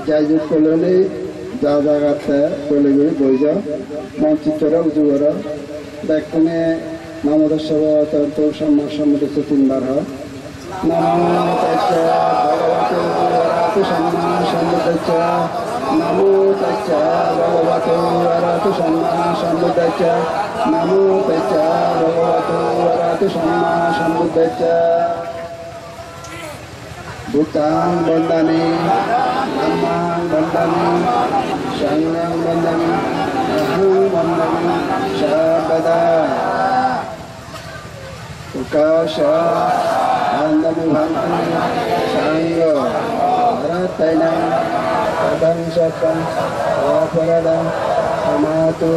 যাই করলে যা জায়গাতে চলে গিয়ে বই যাও মঞ্চিত্ররা উঁচু করো ব্যাকুণে নামদের সভা অত্যন্ত সম্মান সম্মিলিত তিনবার হয় নমো তাচ্চা ভগবতে অরাহতু সম্মান সম্বুদ্ধ নমো তাচ্চা ভগবতে অরাহতু সম্মান সম্বুদ্ধ নমো তাচ্চা ভগবতে অরাহতু সম্মান সম্বুদ্ধ Butang bandani, Namang bandani, Sangang bandani, Ahang bandani, Sabada, Ukasha, Andami bhantani, Sangyo, Ratayna, Padang Sapang, Aparada, Amatu,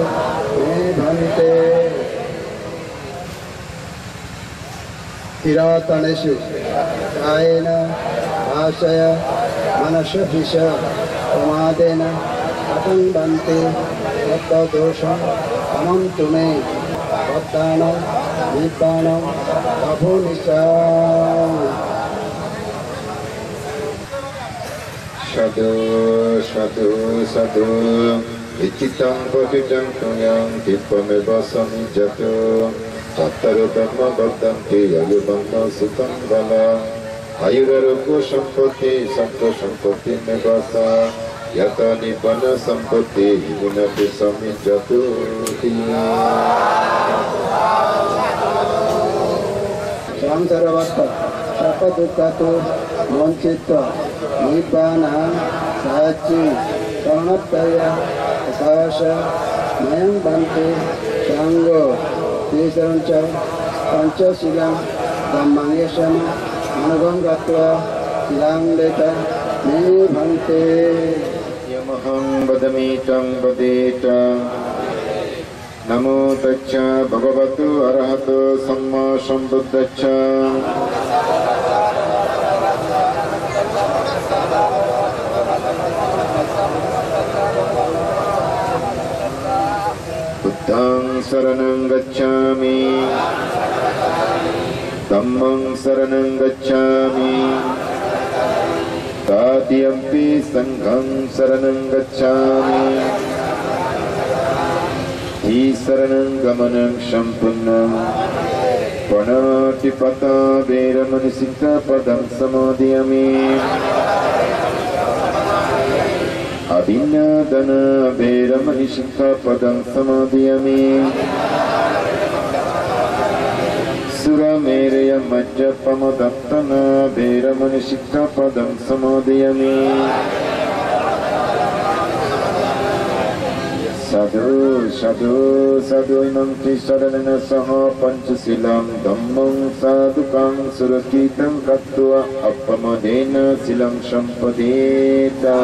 Bhante, Irataneshu, Kaina, Asaya, Manashahisha, Pamadena, Atang Bante, Vatta Dosha, Amam Tume, Vattana, Nibbana, Abhunisa. Sadhu, sadhu, sadhu, Ichitang Bodhidang Tuyang, Tippameva Samijatu, Tattara Dhamma Bhadanti, Ayubhamma Sutam Bala, Ayurarogya Sampati, Santo Sampati Megasa, Yata Nibbana Sampati, Gunati Samijatu. Samsaravatta, Sapadukkatu, Monchitta, Nibbana, Sachi, Saranattaya, Akasha, Mayang Bhante, Sangho, Tisarancha, Panchasilam, Dhammangeshama, Managam Gatva, Silang Leta, Me Bhante. Yamaham Badamitam Badeta, Namo Tacca Bhagavatu Arahato Samma Sambuddhacca. Buddhang Saranang Gacchami, Dhammang Saranang Gacchami, Tatiyampi Sangham Saranang Gacchami, Saranang Gamanang Shampunnam, Panatipata Veramani Sikkha Padam Samadhiyami, Abhinadana Veramani Sikkha Padam Samadhiyami, Suramereya Majjapamadattana Veramani Sikkha Padam Samadhiyami. Sadhu, sadhu, sadhu imam trisaranana saha panchasilam dhammam sadhukam surakitam kattva appamadena silam sampadeta.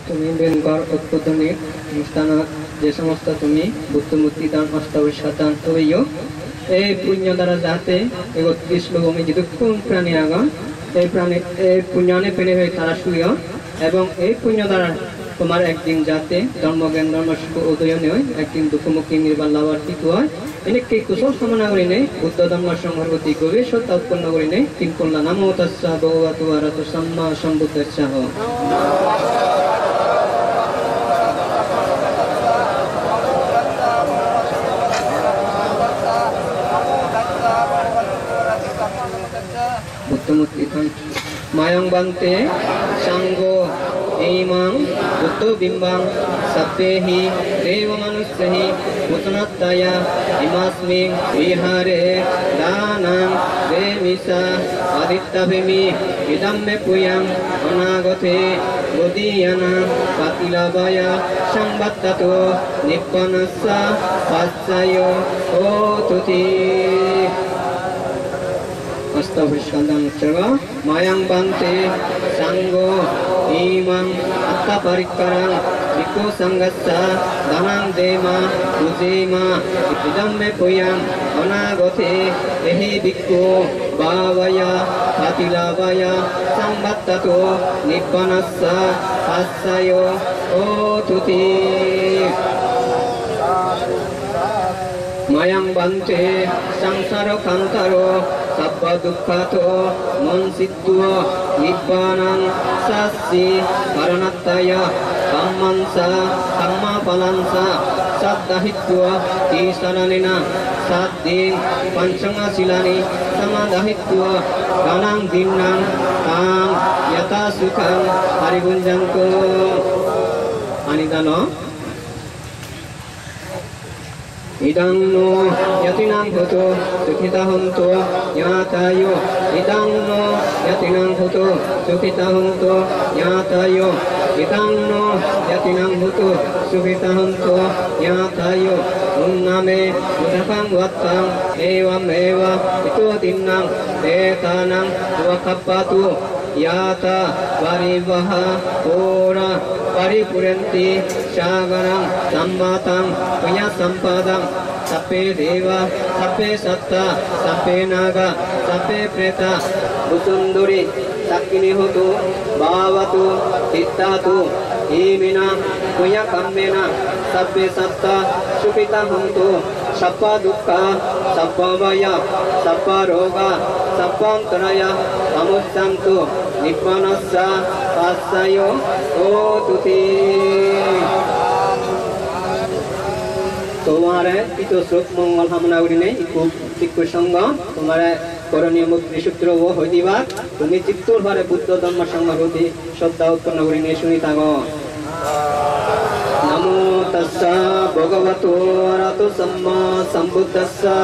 তুমি বেঙ্গর উদ্বোধনী অনুষ্ঠানত যে সমস্ত তুমি বুদ্ধমূর্তি দান অষ্টাবশতান হইও এই পুণ্য দ্বারা যাতে এই ৩০ লোক আমি যদি কোন প্রাণী আগম এই প্রাণী এই পুণ্যনে পেনে হয়ে তারা শুইও এবং এই পুণ্য দ্বারা তোমার একদিন যাতে ধর্মজ্ঞান ধর্মসুখ উদয়ন হয় একদিন দুঃখমুখী নির্বাণ লাভার্থিত হয় এনেকে কুশল কামনা করি নেই বুদ্ধ ধর্ম সংঘর প্রতি গভীর শ্রদ্ধা উৎপন্ন করি নেই তিন কল্লা নামো তাস্সা ভগবতু আরহাতু সাম্মা সম্বুদ্ধাচ্ছা। বুদ্ধমূর্তি মায়ং বান্তে সাঙ্গো এইমাং বুদ্ধ বিম্বাং সত্যেহি দেব মনুষ্যহি পুতনাত্তায়া ইমাস্মিং বিহারে দানাং দেমিসা আদিত্যাভিমি ইদম মে পুয়াং অনাগতে গদিয়ানা পাতিলাবায়া সংবাত্তাতো নিব্বানস্সা পাচ্ছায় ও তুতি। Astaghfirullahaladzim cerwa mayang bante sanggo imang atta parikkarang bhikkhu sanghassa dhanang dema ujema idam me puyang anagate ehi bhikkhu bhavaya patilavaya sambattato nibbanassa passayo otuti. Mayang bante sangsara kantaro sabba dukhato monsittua nibbanang sassi karanataya kammansa kamma palansa saddahittua tisaranena sadding pancanga silani samadahittua ganang dinnang tam yata sukhang harigunjanko anidano idang no yatinang hoto sukhita honto yatayo idang no yatinang hoto sukhita honto yatayo idang no yatinang hoto sukhita honto yatayo unname mudakang wattang evam eva ito tinnang detanang duakappatu yata varivaha ora paripurenti shaganam sammatang punya sampadang sape deva sape satta sape naga sape preta busunduri sakini hotu bhavatu tittatu imina punya kammena sape satta supita hontu sappa dukkha sappa vaya sappa roga sappantaraya amussantu nibbanassa passayo otuti তোমারে পিত শ্লোক মঙ্গল কামনা করি নেই শিক্ষু সঙ্গ তোমারে করণীয় মুক্তি সূত্র ও হইদিবা তুমি চিত্তর ভারে বুদ্ধ ধর্ম সঙ্গ প্রতি শ্রদ্ধা উৎপন্ন করি নিয়ে শুনি থাক নমো তস্সা ভগবতো অরহতো সম্মা সম্বুদ্ধস্সা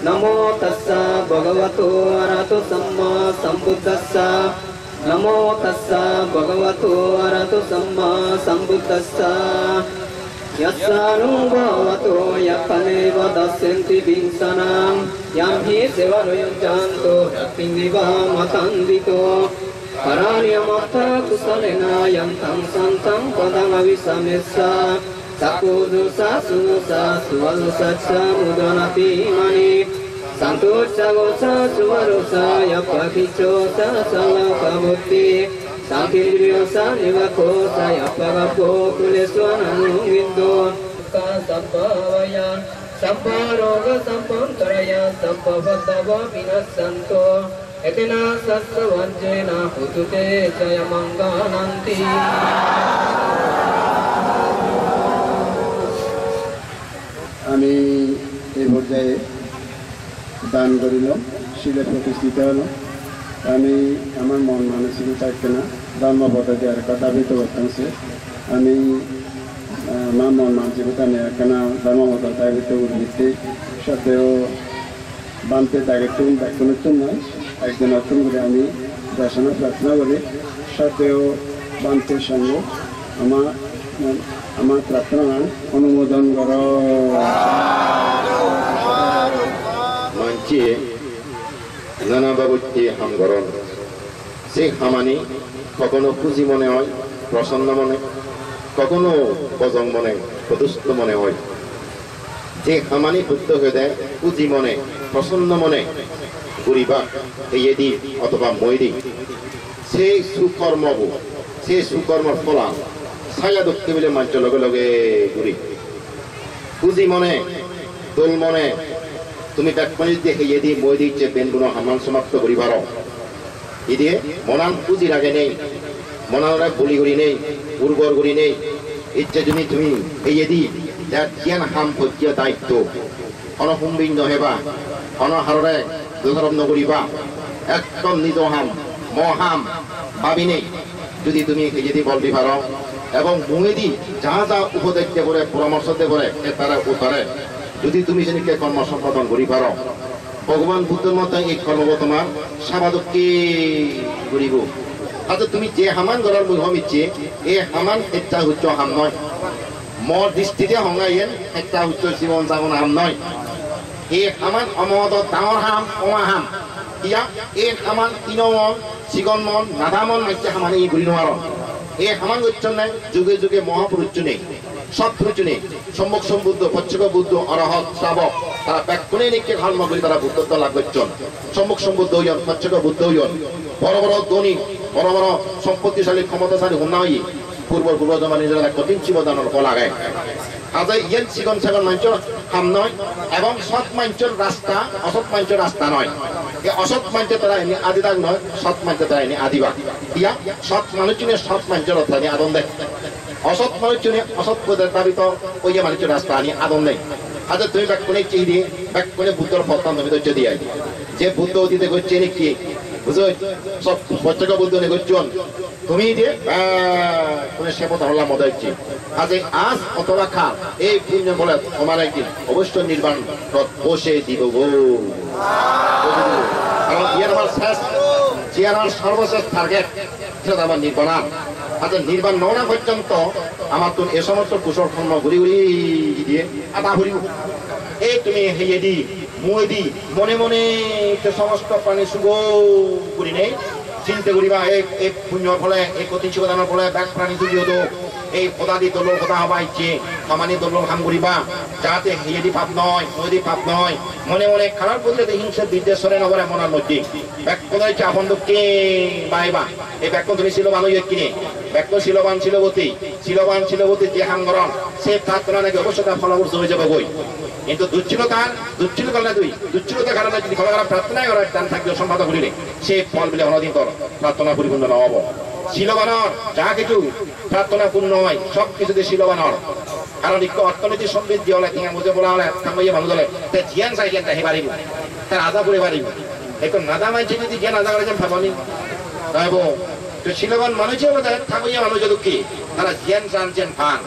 নমো তস্সা ভগবতো অরহতো সম্মা সম্বুদ্ধস্সা নমো তস্সা ভগবতো অরহতো সম্মা সম্বুদ্ধস্সা Yasanubhavato yapaneva dasyenti vinsanam yam hi sevaroyanjanto raktindiva matandito paranyamata kusalena yam tam santam padam avisamessa sakudusa sunusa suvalusatsa mudanati mani santusa gosa suvarusa yapakichosa salakamutti Sankiryosa nivakosa yapagapo kuleswanam vindo Sampavaya samparoga sampantaraya sampavadava vinasanto Etina sasavanjena hutute jayamangananti আমি এই পর্যায়ে দান করিল শিলে প্রতিষ্ঠিত হলো আমি আমার মন মানসিকতা থাকতে না ধর্ম পদ্ধতি আর কথা ভিতর করতেছে আমি আমার মন মানসিকতা নিয়ে কেন ধর্ম পদ্ধতি ভিতর উদ্ভিদে সাথেও বানতে দাগেতুন ব্যাকুণতুন নয় একদিন অর্থন করে আমি দর্শনা প্রার্থনা করি সাথেও বানতের সঙ্গে আমার প্রার্থনা অনুমোদন কর মানছি নানাবাবুটি হাম গরম সেই হামানি কখনো খুশি মনে হয় প্রসন্ন মনে কখনো বজং মনে প্রদুষ্ট মনে হয় যে হামানি বুদ্ধ হয়ে দেয় খুশি মনে প্রসন্ন মনে গুরিবা এই অথবা ময়দি সেই সুকর্মবু সেই সুকর্মর ফলা ছায়া দুঃখে বলে মাঞ্চ লগে লগে গুরি খুশি মনে দোল মনে তুমি তাৎক্ষণিক দেখে এদি মই দিচ্ছে বেনগুণ হামান সমাপ্ত করি পার এদি মনান পুঁজি লাগে নেই মনানরা গুলি গুলি নেই উর্বর গুলি নেই ইচ্ছে যদি তুমি এই এদি যার জ্ঞান হাম ভজ্য দায়িত্ব অনসম্বিন্ন হেবা অনহারে দুধরম নগরিবা একদম নিজ হাম মহাম ভাবি নেই যদি তুমি এই এদি বলতে পারো এবং মুয়েদি যা যা উপদেশ দিয়ে করে পরামর্শ দিয়ে করে তারা উত্তরে যদি তুমি সেদিকে কর্ম সম্পাদন করি পারো ভগবান বুদ্ধের মতো এই কর্ম তোমার স্বাভাবিককে করিব আচ্ছা তুমি যে হামান গলার মুখ ইচ্ছে এই হামান একটা উচ্চ হাম নয় মর দৃষ্টিতে হঙ্গাইয়েন একটা উচ্চ জীবন যাপন হাম নয় এই হামান অমত ডাঙর হাম অমা হাম ইয়া এই হামান তিনমন চিকনমন নাদামন মাইছে হামানে এই ঘুরি নোয়ার এই হামান উচ্চ নাই যুগে যুগে মহাপুরুষ নেই সৎপুরুষনে সম্মুখ সম্বুদ্ধ পচ্ছক বুদ্ধ অরহত শ্রাবক তারা ব্যাকুণে নিকে ধর্ম করে তারা বুদ্ধত্ব লাভ করছেন সম্মুখ সম্বুদ্ধ হইন পচ্ছক বুদ্ধ হইন বড় বড় ধনী বড় বড় সম্পত্তিশালী ক্ষমতাশালী হন্নাই পূর্ব জমা নিজেরা কঠিন জীবদানের ফল আগায় আজ ইয়েন চিকন ছাগল মাঞ্চ হাম নয় এবং সৎ মানুষের রাস্তা অসৎ মানুষের রাস্তা নয় এই অসৎ মানুষের তারা এনে আদিদাগ নয় সৎ মানুষের তারা এনে আদিবাগ দিয়া সৎ মানুষ সৎ মানুষের অর্থ নিয়ে আদন দেয় অসৎ মানুষ অসৎ পদের দাবিত ওই যে মানুষের রাস্তা নিয়ে আদন নেই হাজার তুমি ব্যাকুণে চেয়ে দিয়ে ব্যাকুণে বুদ্ধর ফলতান তুমি ধৈর্য দিয়ে যে বুদ্ধ অতীতে করছে নাকি বুঝো সব প্রত্যেক বুদ্ধ নেগোচ্ছন তুমি দিয়ে তুমি সে পথ হল্লা মজা হচ্ছে আজ আজ অথবা খান এই পুণ্য বলে তোমার একদিন অবশ্যই নির্বাণ বসে দিব গো কারণ ইয়ার আমার শেষ যে আমার সর্বশেষ টার্গেট সেটা আমার নির্বাণ আচ্ছা নির্বাণ নওনা পর্যন্ত আমার তো এ সমস্ত কুশল কর্ম ঘুরি ঘুরি দিয়ে আটা ঘুরি এই তুমি হেয়ে দি মুয়ে দি মনে মনে সমস্ত প্রাণী শুভ করি নেই চিন্তা করিবা এই পুণ্যর ফলে এই প্রতিষ্ঠানের ফলে ব্যাগ প্রাণী তুলি হতো এই পদাদি দল কথা হবা ইচ্ছে খামানি দল হাম করিবা যাতে হেয়ে দি পাপ নয় মুয়ে দি পাপ নয় মনে মনে খারাপ বললে হিংসা বিদ্বেষরে নগরে মনার মধ্যে ব্যাগ কোথায় চাপন দুঃখে বাইবা এই ব্যাগ তুমি শিলবান হইয়া কিনে ব্যাগ শিলবান শিলবতী যে হামগরণ সে তার তোলা নাকি অবশ্যই তার ফলাবর্ষ হয়ে যাবে বই কিন্তু দুচ্ছিলতা না তুই দুচ্ছিলতার কারণে যদি ফলাফল প্রার্থনায় করার টান থাকবে সম্পাদক করিলে সে ফল বলে অনদিন কর প্রার্থনা পরিপূর্ণ না হব শিলবানর যা কিছু প্রার্থনা পূর্ণ হয় সব কিছুতে শিলবানর কারণ অর্থনীতি সমৃদ্ধি হলে কিনা বুঝে বলা হলে থামাইয়া মানুষ হলে তার জিয়ান চাই জ্ঞান তাহে পারিব তার আদা করে পারিব এখন নাদা মানছে যদি জ্ঞান আদা করেছেন ভাবানি তাইব তো শিলবান মানুষই হলে থামাইয়া মানুষ দুঃখী তারা জ্ঞান জানছেন ফান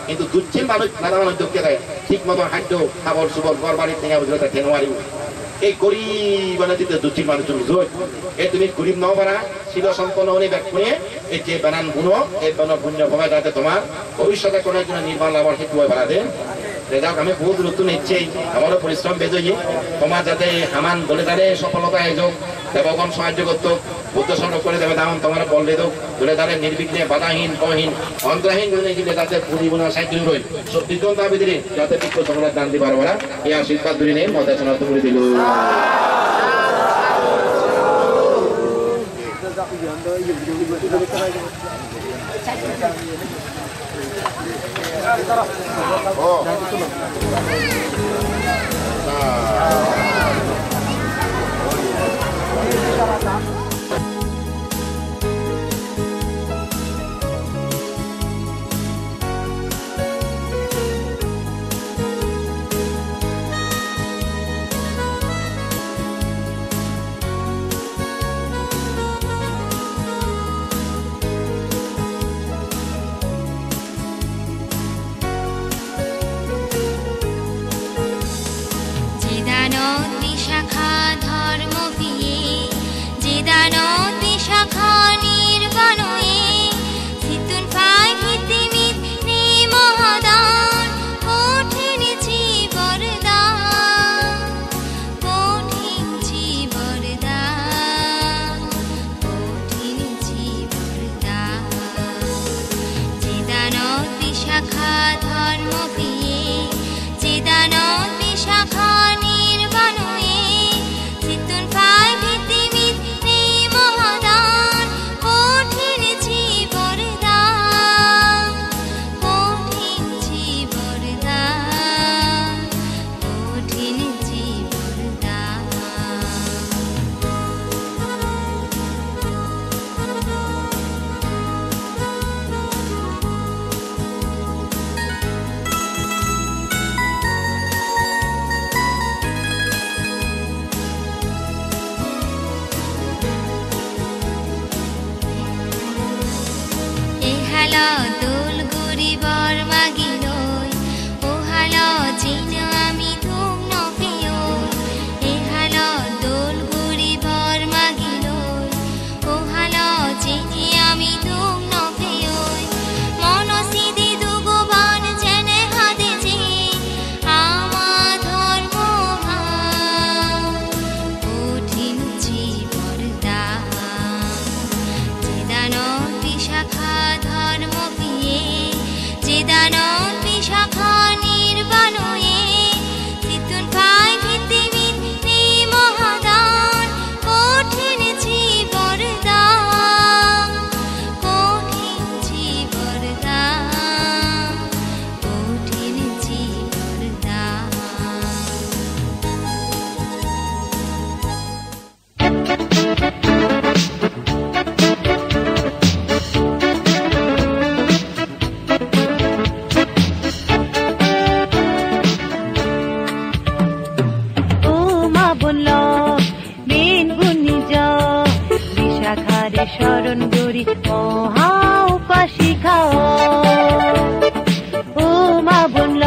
কিন্তু দুচ্ছেন মানুষ নানা মানুষ দুঃখে দেয় ঠিক মতো খাদ্য খাবার সুবল ঘর বাড়ি থেকে বুঝলে তাকে নোয়ারি এই গরিব দিতে দুচ্ছিন মানুষ তুমি জোর এই তুমি গরিব নাও পারা শিল সম্পন্ন হলে ব্যাগ করে এই যে বানান গুণ এই বানান পুণ্য ভবায় যাতে তোমার ভবিষ্যতে কোনো একজন নির্মাণ লাভর হেতু হয় পারা দেন যাক আমি বহুত নতুন ইচ্ছেই আমারও পরিশ্রম বেজই তোমার যাতে হামান বলে তারে সফলতা এসব দেবগণ সাহায্য করতো বুদ্ধ সংগ্রহ করে দেবে তেমন তোমার বললে তো ধরে তাদের নির্বিঘ্নে বাধাহীন কহীন অন্তহীন যাতে পরিবনা সাহায্য রই সব দ্বিতীয় দাবি দিলে যাতে বিক্ষ সংগ্রাম দান দিতে পারবো না এই আশীর্বাদ ধরে নেই মধ্যে শোনা করে দিল ও বলল বিন ঘূর্ণিঝড় বিশাখারে শরণ গরি মহা উপাসিকা ও মা বলল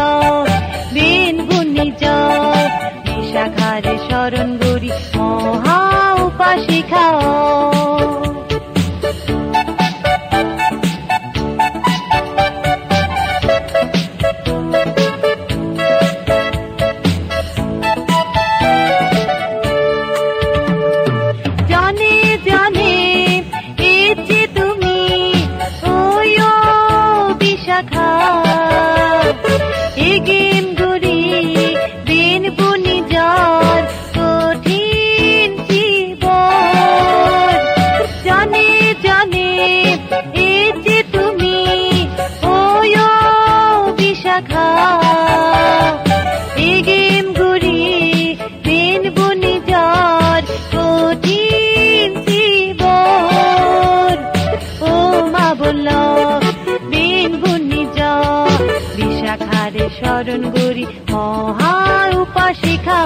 বিন ঘূর্ণিঝড় বিশাখারে শরণ গরি মহা উপাসিকা শরণ গরি মহা উপাসিকা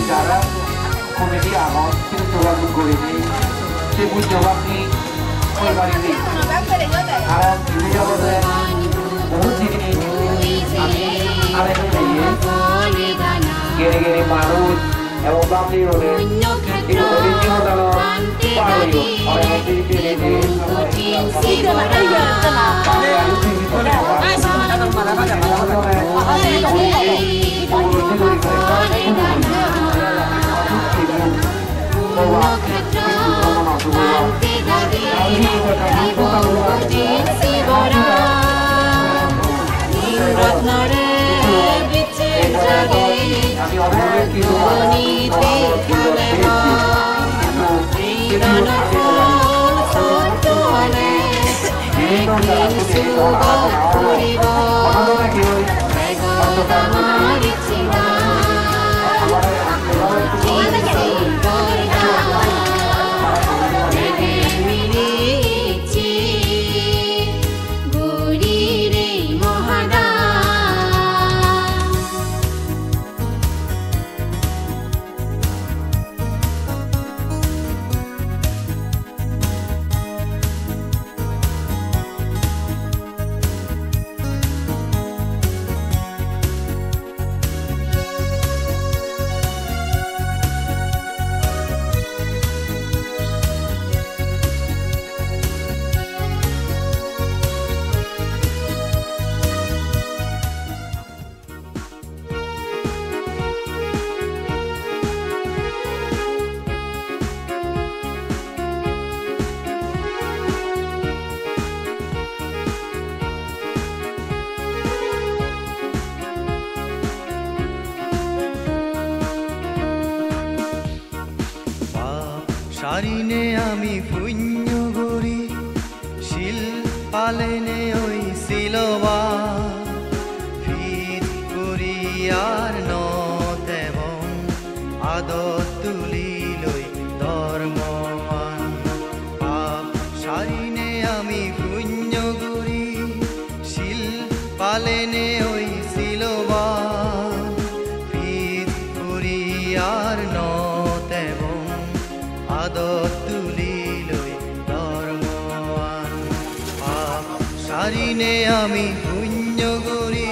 bicara komedi ahon kita coba tunggu ini sibuk jawab nih kembali ini ahon ini jawab deh बहुत sini ada yang gini marut yang bangli oleh itu tadi cuma kalau paling orang yang pilih সারিনে আমি পুণ্য গরি শিল পালেনে ওই Silva ফির করিয়ার নত এবং আদত তুলি লই ধর্মমান পাপ সারিনে আমি পুণ্য গরি শিল পালেনে ওই সিলবা ফির করিয়ার নত এবং আদত তুলি লই ধর্মমান পাপ সারিনে আমি পুণ্য গরি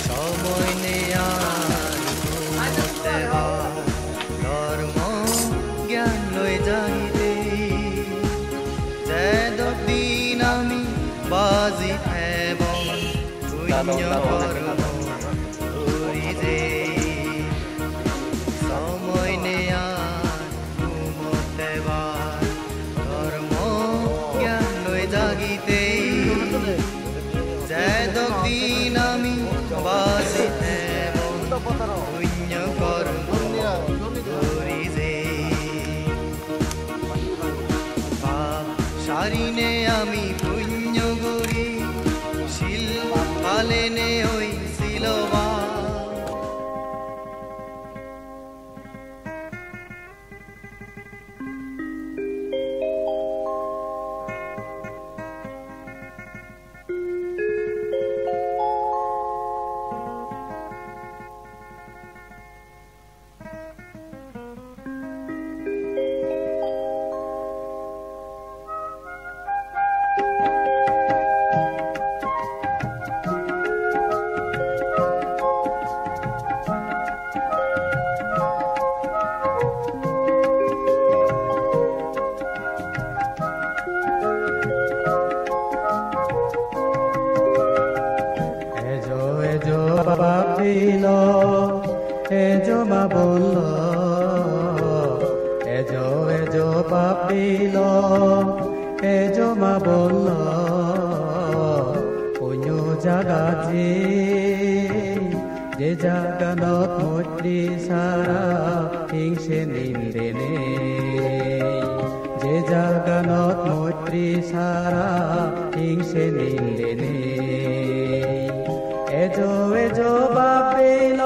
সময় নেয়ার ঘুমোতে হয় ধর্ম জ্ঞান লই যাইতে যেদিন আমি বাজি এবং পুণ্য কর্ম করি যে সময় নেয়ার ঘুমোতে হয় ধর্ম জ্ঞান লই জাগিতে যেদিন আমি বাসি এবং পুণ্য কর্ম করি যে পাপ সারিনে আমি পুণ্য করি শিল পালেনে ওই সিলবা বাপিল এজো বাবুল এজো বাপিল এজো বাবুল পুণ্য জাগাজি যে জাগানত মৈত্রী সারা হিংসে নিন্দেনে যে জাগানত মৈত্রী সারা হিংসে নিন্দেনে এজো বাপিল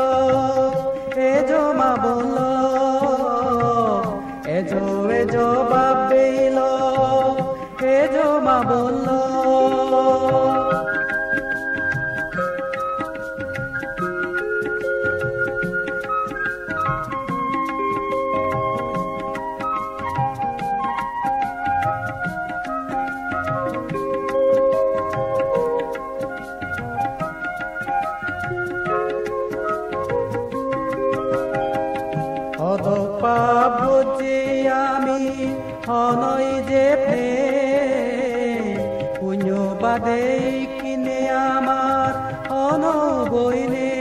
এজো মা বল এজো বাপিল এজো মা বল পাপ বুঝি আমি হনই যে পুণ্য বাদে কিনে আমার অনবইনে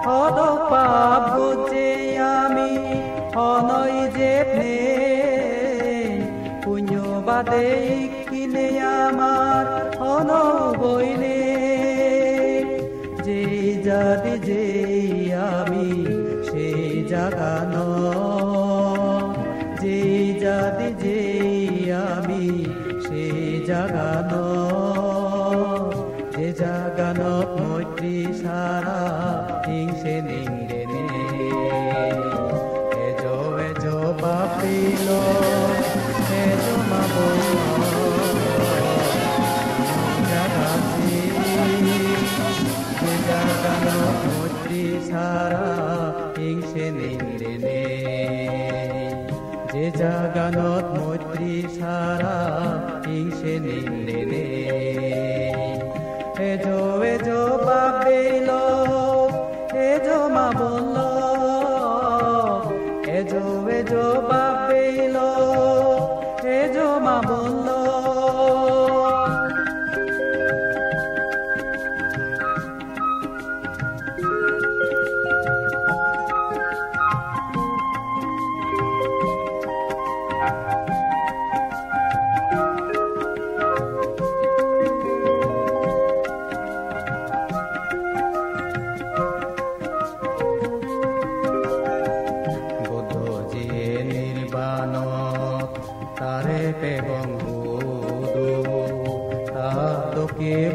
হদ পাপ বুঝি আমি হনই যে পুণ্য বাদে কিনে আমার অনবইনে যে জাতি যে আমি সেই জাগান যে জাতি যে আমি সেই জাগান যে জাগানত মৈত্রী সারা হিংসে নিন্দেনে এজো বাপিল এজো মা জাগাতি যে জাগানত মৈত্রী সারা হিংসে নিন্দেনে যে জাগানত মৈত্রী সারা হিংসে নিন্দেনে এজো বাপিল এজো মা বল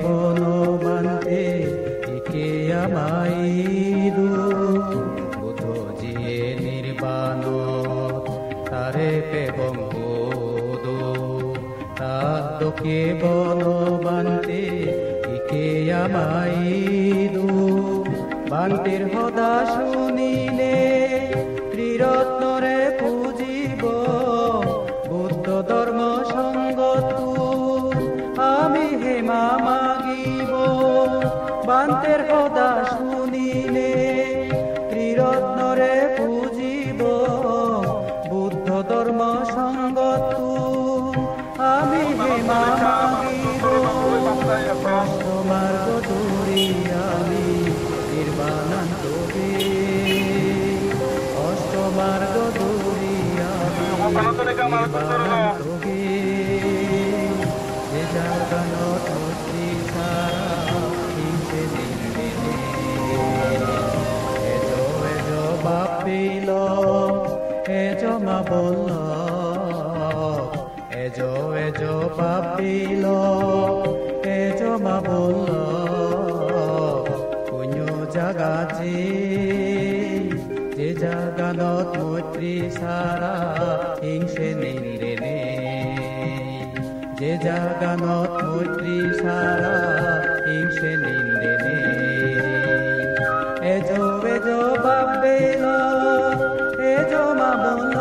বনবান্তে একে আমাই বুদ্ধ যিয়ে নির্বাণ তারে পেবং বোধ তাকে বনবান্তে একে আমাই বান্তির সদা শুনিলে ত্রিরত্নরে পুজিব বুদ্ধ ধর্ম সঙ্গতু আমি হেমা মাগিব বান্তের সদা শুনিলে ত্রিরত্নরে পুজিব বুদ্ধ ধর্ম সঙ্গতু আমি হেমা মাগিব মার্গ দূরি আমি নির্বাণান্তবে অষ্টমার্গ দূরি আমি নির্বাণান্তবে যে জাগানত মূর্তি সারা হিংসে নির্বিনে এজ এজ বাপিল এজ মা বলল এজ এজ বাপিল এজ মা বলল জাগাছে যে জাগানত মৈত্রী সারা হিংসে নিন্দেনে যে জাগানত মৈত্রী সারা হিংসে নিন্দেনে এজো এজো বাবেল এজো মা বল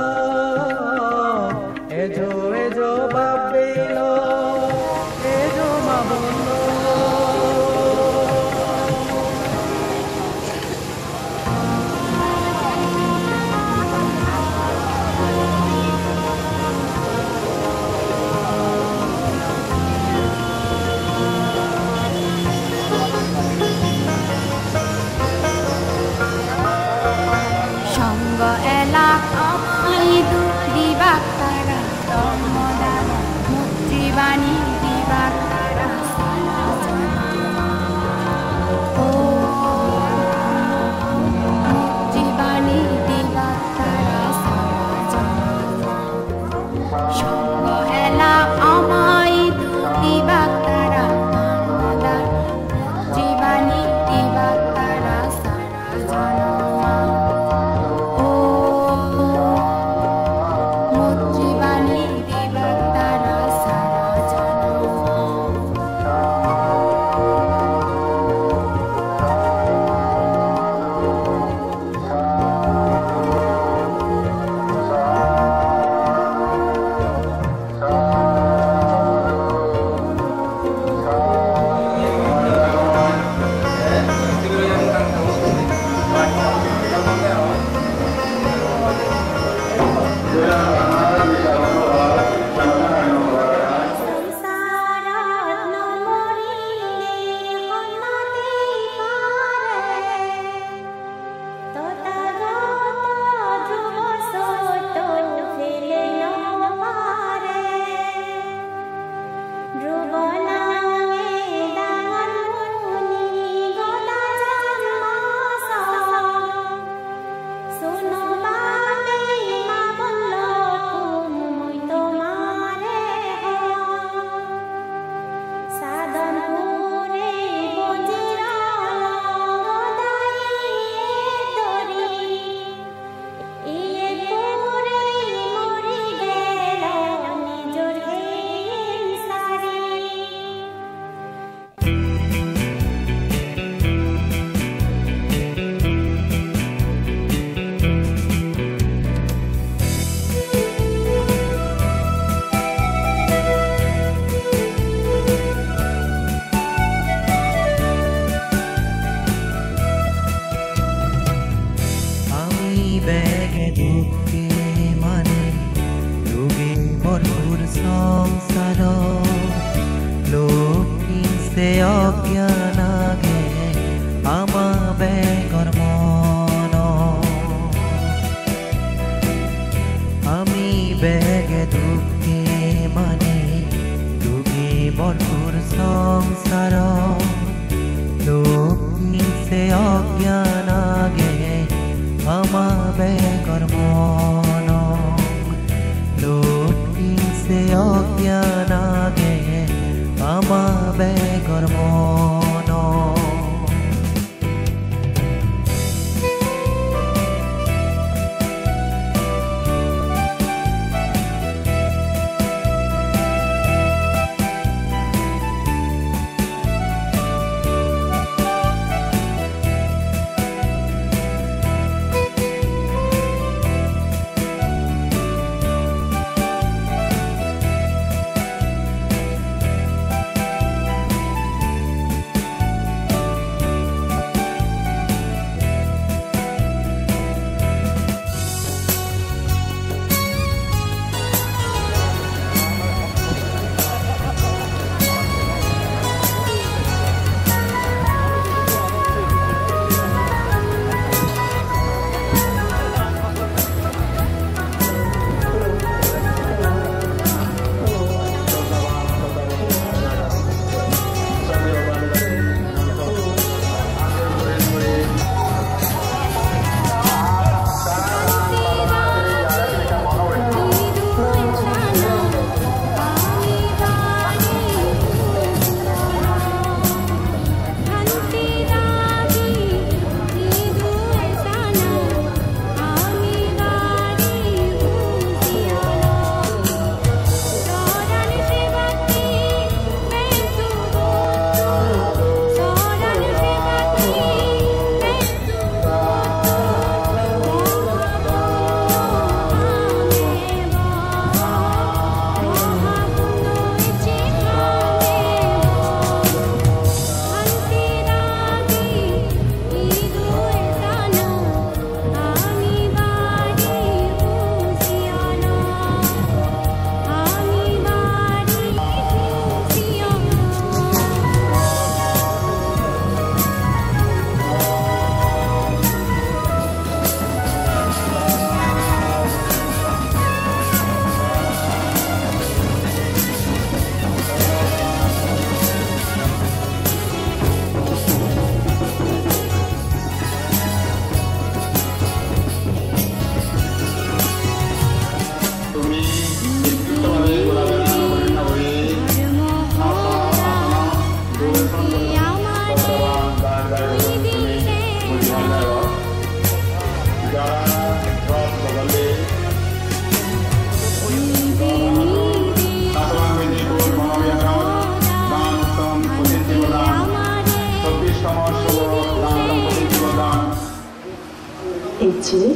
এজো এজো বাবেল এজো মা বল Bani Divakara Jibani Divakara Shongo Ela Amai Divakara Jibani Divakara Sarajana Jibani Divakara অজ্ঞানাগে আমাবে কর্ম হৈছে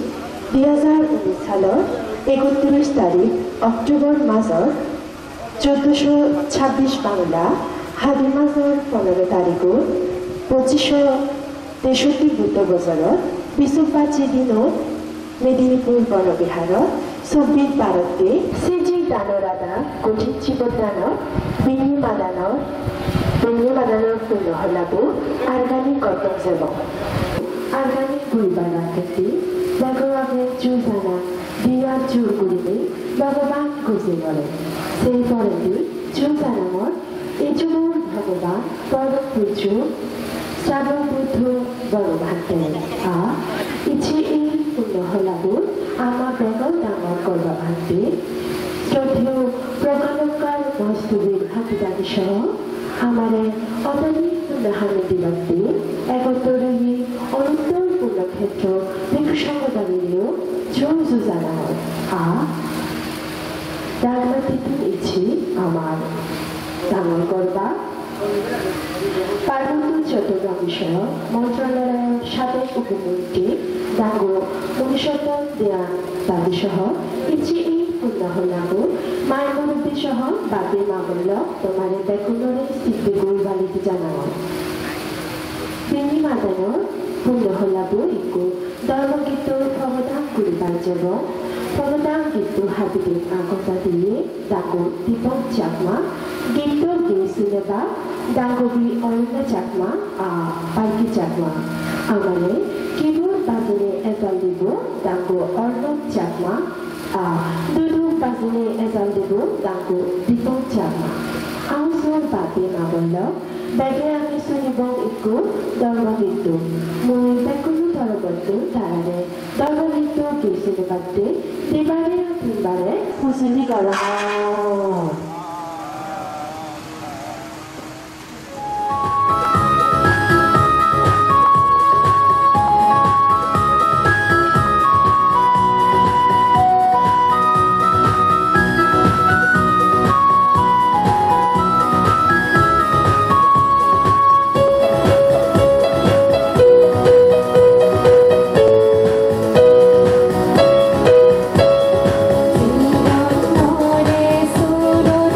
2019 সালৰ 31 তাৰিখ অক্টোবৰ মাহৰ 1426 বাংলা হাবি মাহৰ 15 তাৰিখৰ 2563 বুধ বজাৰত বিশ্ববাচী দিনত মেদিনীপুৰ বনবিহাৰত 24-12 শ্ৰীজী দানৰাধা কঠিন জীৱদানৰ বিনিমাদানৰ পুণ্যহলাবো আর্গানিক গতম যাব আর্গানিক গুরিবানা খেতি বাগরাবে জুজানা দিয়া জোর করিলে ভগবান গুজে বলে সেই পরেদি জুজানামর এই জোর ভগবান পরম পূজ্য শ্রাবণ বুদ্ধ ভগবানকে ইচ্ছে এই পুণ্যহলাবো আমার বেগল ডাঙর করবা ভান্তে শ্রদ্ধেয় প্রকালকার বস্তুবীর হাতিদানি সহ আমারে অদানী পুণ্যহামিতি বান্তি একত্তরে অনুত্তর পুণ্যক্ষেত্র বিভূষঙ্গদানীয় জোর জানা হয় রাজনীতি ইচ্ছে আমার ডাঙর করবা পার্বত্য চট্টগ্রাম বিষয় মন্ত্রণালয়ের সাবেক উপমন্ত্রী ডাঙ্গ মনীষতন দেয়ান দাবি সহ ইচ্ছে এই পুণ্যহলাবো মায়ের মুরব্বী সহ বাপের মামল্য তোমার বেকুনরে সিদ্ধি গরু বাড়িতে জানা হয় তিনি মাদানোর পুণ্যহলাবো ইকো ধর্মগীত প্রবধান করিবার যাব প্রবধান গীত হাবিবে আগতা দিয়ে ডাঙ্গ দীপক চাকমা গীত গেয়েছিলে বা ডাঙ্গবি অরণ্য চাকমা পার্কি চাকমা আমারে কেবল বাজনে এজাল দিব ডাঙ্গ অর্ণব চাকমা দুদু বাজনে এজাল দিব ডাঙ্গ দীপক চাকমা আউসর বাপে মাবল্ল বেগে আমি শুনিব একো ধর্মগীত মই বেকুনো তরবন্তু তারারে ধর্মগীত গেয়েছিলে বাদে দিবারে তিনবারে ফুসলি করা সুর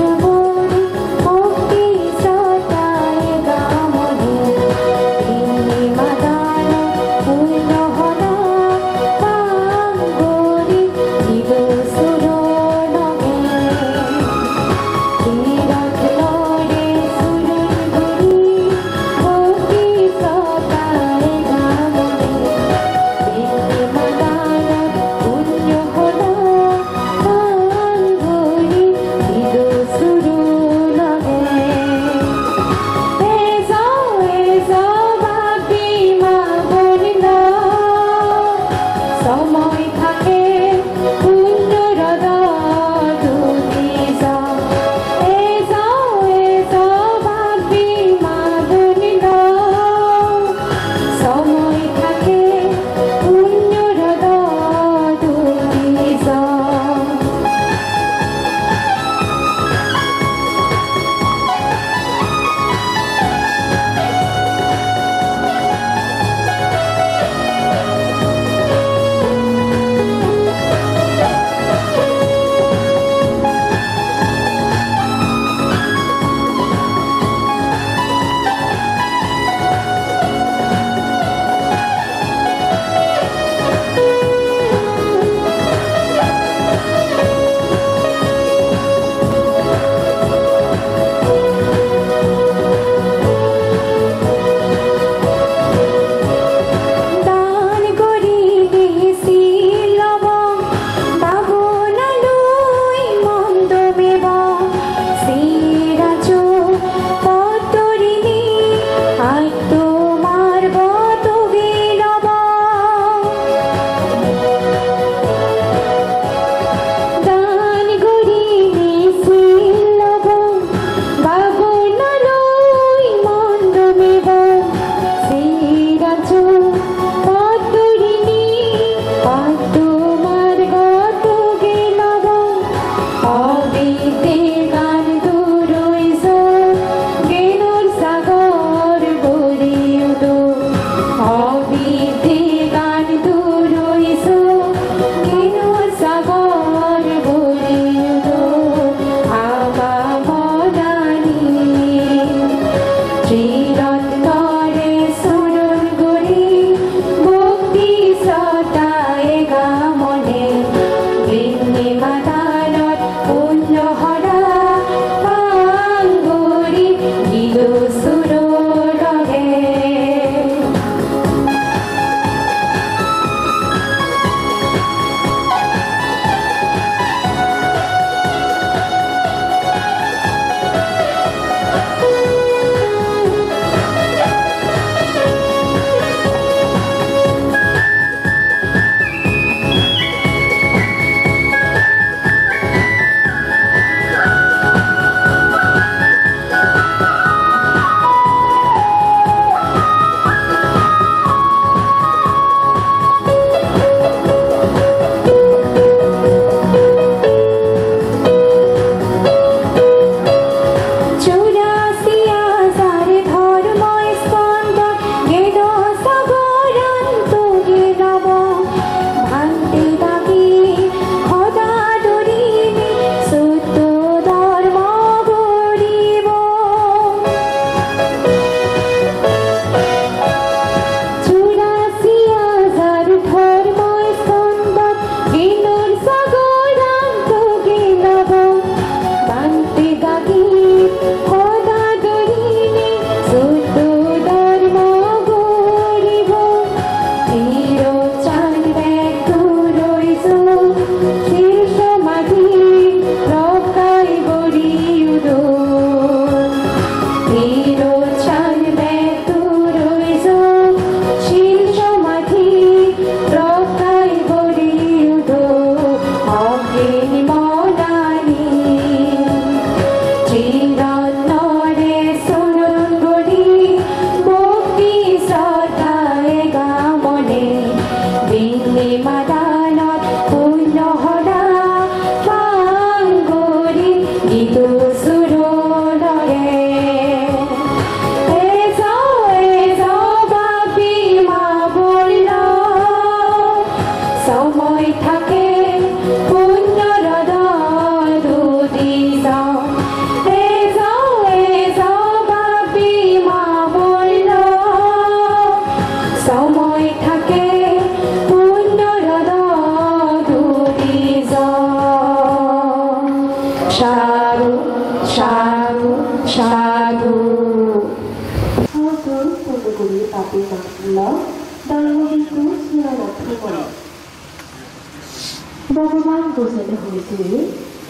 ভগৱান বুজালে হৈছে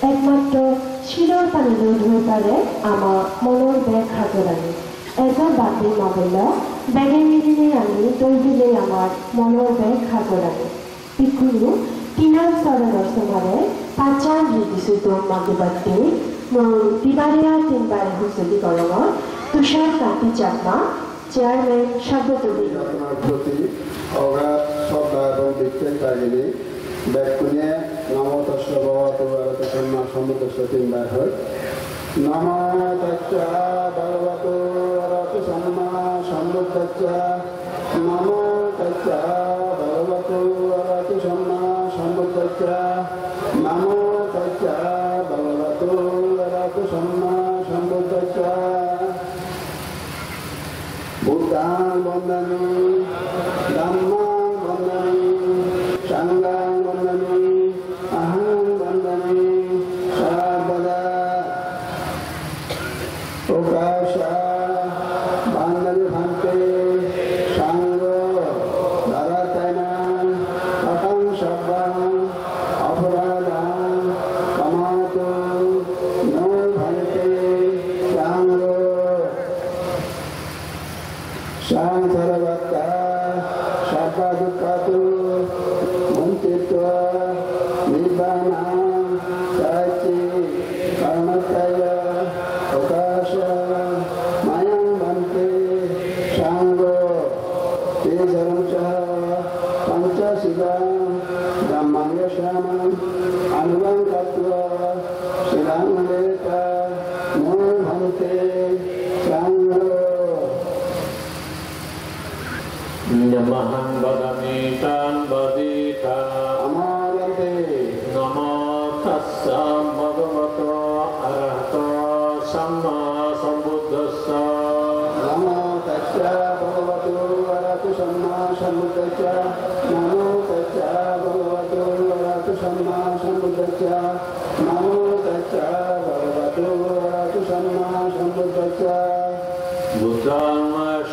একমাত্ৰ চিৰৰ পানীলৈ ধৰি পাৰে আমাৰ মনৰ বেগ সাজৰানি এজন বাপী মাবল্য বেগে নিদিনে আমি দৈ দিলে আমাৰ মনৰ বেগ সাজৰানি ইকুৰু তিনাৰ চৰণৰ চমাৰে পাঁচান দিছোঁ তোৰ মাগি বাটি মোৰ দিবাৰীয়া তিনবাৰে হুঁচলি গৰমত তুষাৰ কাটি চাকমা চেয়ারম্যান স্বাগতী প্রতি অগাধ শ্রদ্ধা এবং বিক্ষেপ কাহিনী ব্যাকুণে নমতস্য ভগবতো আরত সম্মান সমুদ্র তিনবার হয় নম তচ্চ ভগবতো আরত সম্মান সমুদ্র নম তচ্চ ভগবতো আরত সম্মান সমুদ্র নম তচ্চ ভগবতো আরত সম্মান সমুদ্র Buddhaং বন্দমি Dhammang বন্দমি Sanghang বন্দমি Ahang বন্দমি Sarvada Prokasha Bandhani Bhante Sangho Dharatana Patang Sabbang Aparadang Kamato No Bhante Sangho Sang Sarvata Sabha Dukkatu Muntitva Nibbana Sachi Karmataya Okasha Mayang Bhante Sangho Tejaramcha Panchasila Dhammanga Shaman Anuvang Tattva Silangaleta No Bhante Sangho Namahang Bhagami Tan Badita Amarante Namo Tassa Bhagavato Arahato Samma Sambuddhassa Namo Tassa नमो तच्च भगवतो वरदो सम्मा सम्बुद्धस्स नमो तच्च भगवतो वरदो सम्मा सम्बुद्धस्स बुद्धं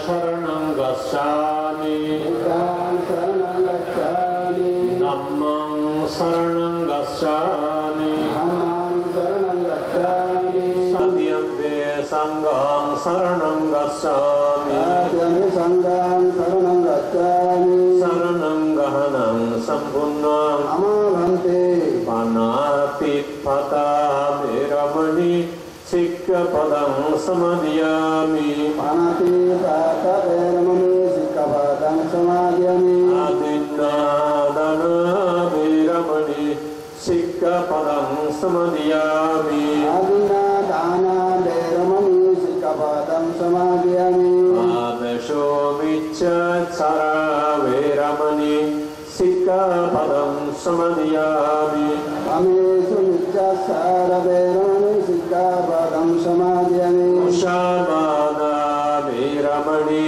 शरणं गच्छामि बुद्धं शरणं गच्छामि धम्मं शरणं गच्छामि धम्मं शरणं गच्छामि सत्यन्ते संघं शरणं गच्छामि साध्यं संघं शरणं गच्छामि शरणं गहनं सम्पूर्णं अमाभन्ते पानातिपाता वेरमणि सिक्खपदं समादयामि पानातिपाता वेरमणि सिक्खपदं समादयामि आदिन्नादान वेरमणि सिक्खपदं समादयामि आदिन्नादान वेरमणि सिक्खपदं समादयामि आदशोमिच्छाचरा वेरमणि सिक्खपदं समादयामि अमेषु मिच्छाचार वेरमणि सिक्खपदं समादयामि मुषावादा वेरमणि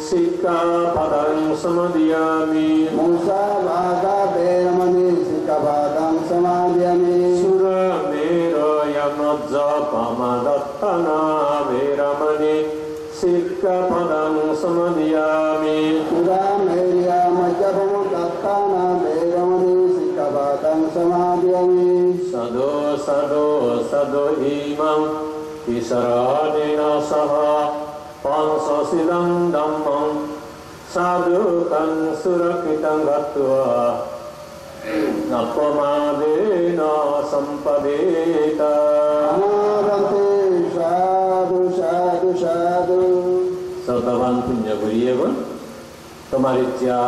सिक्खपदं समादयामि मुषावादा वेरमणि सिक्खपदं समादयामि सुरमेरयमज्जपमदत्तना वेरमणि सिक्खपदं समादयामि सुरमेरयमज्जपमदत्तना वेरमणि सिक्खपदं समादयामि सदो सदो सदो इमं विसरणेन सह पंचशीलं धम्मं साधुकं सुरक्षितं गत्वा अपमादेन सम्पदेत अनारते साधु साधु साधु सतवान पुण्य করিয়েগণ তোমার ইচ্ছা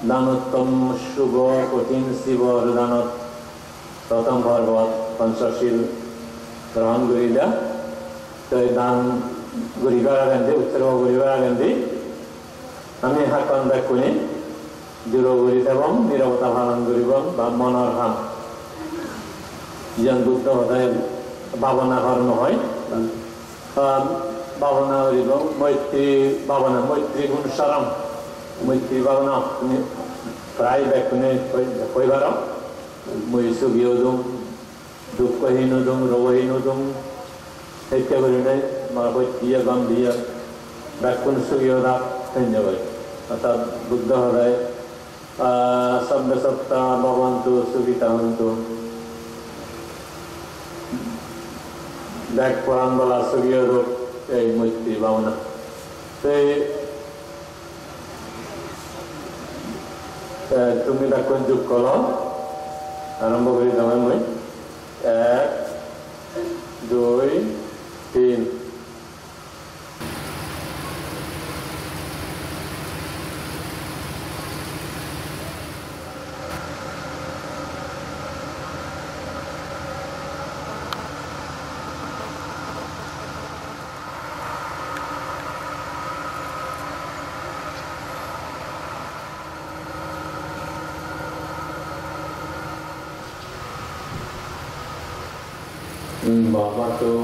দানোত্তম শুভ কঠিন শিৱৰ দানত প্ৰথম পৰ্বত পঞ্চশীল গ্ৰহণ কৰিলা তই দান কৰিবাৰ আগেদি উৎসৰ্গ কৰিবাৰ আগেদি আমি হাতখন বেক কৰি দূৰ কৰি থাকম নিৰৱতা পালন কৰিব বা মনৰ কাম যেন বুদ্ধ সদায় ভাৱনা ঘৰ নহয় ভাৱনা কৰিব মৈত্ৰী ভাৱনা মৈত্ৰী গুণ চৰম মৈত্ৰী ভাৱনা তুমি প্ৰায় বেকুনে কৈবাৰ মই চুগিও দিওঁ দুখহী নদুম ৰগহী নদুম সেইটো কৰিলে মই সত্যিয়ে গম্ভীৰ বেকুণ চুগিও দাক ধন্যবাদ অৰ্থাৎ বুদ্ধ সদায় সব্য সপ্তাহ ভৱন্তু সুগীতা হন্তু দেখ পুরাণ বলা সুগীয় রূপ এই মৈত্রী ভাবনা তুমি বেকুণ যোগ কল আৰম্ভ কৰি যাওঁ মই 1 2 3 Bhavato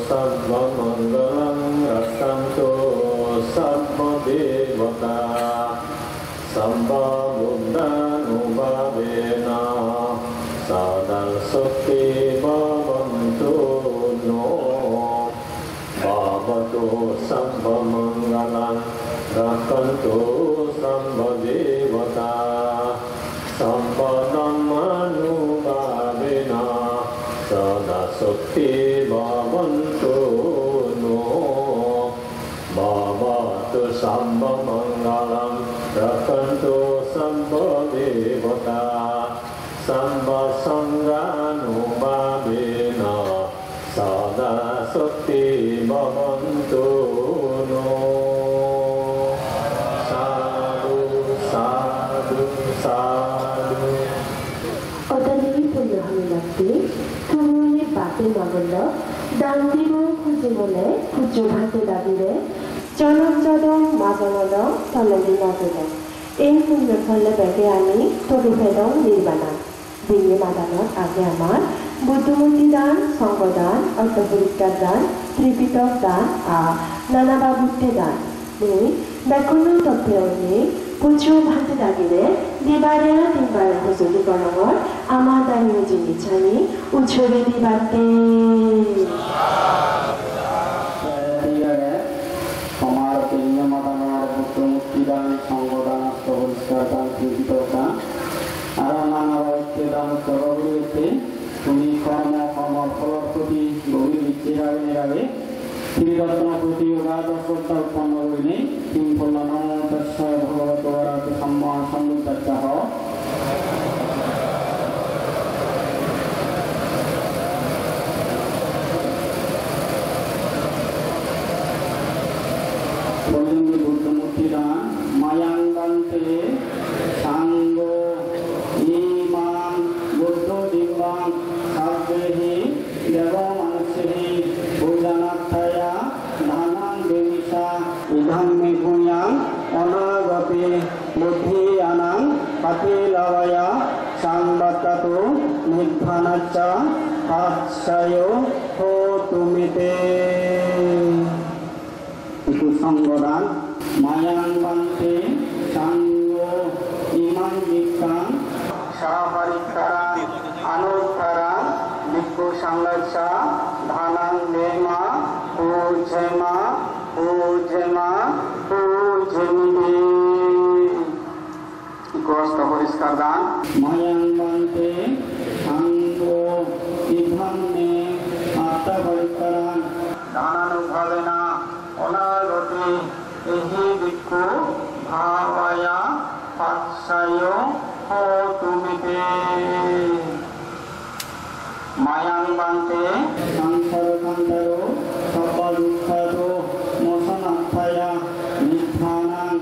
sabba mangalam rasanto sabba devata sabba buddhanubhavena sadal sokti bhavanto no Bhavato sabba mangalam rasanto sabba devata sabba dhammanubhavena Sada Sokti Bhavanto No Bhavatu Sambha Mangalam Rakanto Sambha Devata Sambha Sanganubhavena Sada Sokti Bhavanto No Sadhu Sadhu Sadhu Odani Punyahamilati তুমি বাতে নগল দান দিব খুঁজে বলে খুঁজো ভাতে দাবিৰে জনক জদম মাজনদ তলদি নগল এই পুণ্য ফলে বেগে আমি তদুভেদম নিৰ্বাণা দিনে মাদানত আগে আমাৰ বুদ্ধমূৰ্তি দান সংগদান অৰ্থপৰিত্যাগ দান ত্ৰিপিটক দান নানাবা বুদ্ধে দান মই বেকুণৰ তত্ত্বনি kuncu bhante dagire dibare timbare huzuri gorongor amadani ujini chani uchore dibate আমার প্রিয় মাতামার পুত্র মুক্তিদান সংগদান অষ্টপরিষ্কারদান কৃতিদান আর নানা দান সর্বগুলিতে তুমি কর্ম ফলের প্রতি গভীর ইচ্ছের আগে ত্রিরত্ন প্রতি যোগাযোগতা উৎপন্ন করিনি তিন পূর্ণ নম তস্যায় ভগবত বরাতে সম্মা সম্বুদ্ধাচ্চাহ বুদ্ধমূর্তিদান মায়াঙ্গান্তে সাঙ্গ ইমাম বুদ্ধ দিব্যাং সাব্যেহি দেব মানুষেহি পূজনার্থায়া ধানাং দেবিষা ইধাম্মে পুণ্যাং অনাগতে বুদ্ধিয়ানাং পাতিলাভয়া সাংবাত্তাতো নির্ধানাচ্চা আচ্ছায় হো তুমিতে সংগদান মায়াং বান্তে সাঙ্গ ইমান বিজ্ঞান সাহারিকারান আনুকারান বিক্ষু সংলক্ষা ধানাং দেমা পূজেমা পূজেমা পূজেমিতে গ্রস্ত পরিষ্কার দান মায়াং বান্তে সাঙ্গ ইধান্নে আত্মপরিষ্কারান ধানানুভাবেনা অনাগতে এহি ভিক্ষু ভাবায়া পাচ্ছায় হো তুমিতে মায়াং বান্তে সংসারকান্তরো সর্বদুঃখাদো মোচনার্থায়া নিধানাং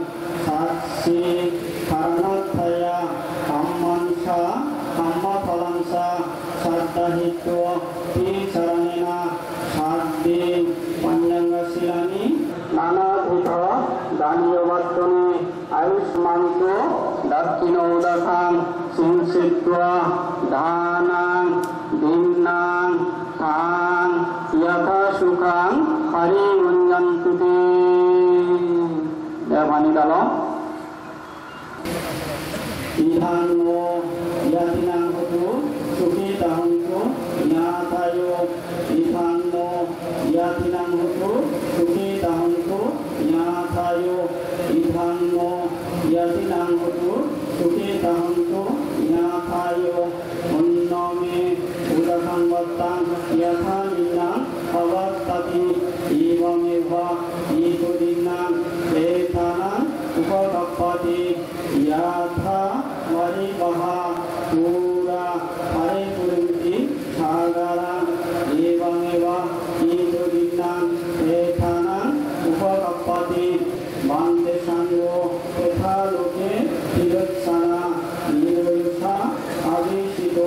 সাক্ষী কারণার্থায়া কাম্মাংসা কাম্মফলাংসা শ্রদ্ধাহিত্য তিচরণেনা সাধ্যে পঞ্চাঙ্গশীলানি নানাবিধ দানীয় বর্তনে আয়ুষ্মান্ত দক্ষিণোদকাং সিংসিত্বা ধানাং ভিন্নাং তাং যথা সুখাং হরিগুঞ্জন্তু তে দেবানি দল ইধানো ইয়াতিনাং হতু সুখিতাহন্তু জ্ঞাতায়ো ইধানো ইয়াতিনাং হতু সুখিতাহন্তু জ্ঞাতায়ো ইধানো ইয়াতিনাং হতু সুখিতাহন্তু জ্ঞাতায়ো অন্নমে উদকং বত্তাং যথা নিন্নাং অবত্ততি এবমেব ইতুদিন্নাং এতানাং উপগপ্পতি যথা মরিবহা পুরা পরিপুরন্তি সাগরাং এবমেব ইতুদিন্নাং এতানাং উপগপ্পতি বন্দে সাঙ্গ তথা লোকে তিরোৎসানা নিরোষা আবিষিত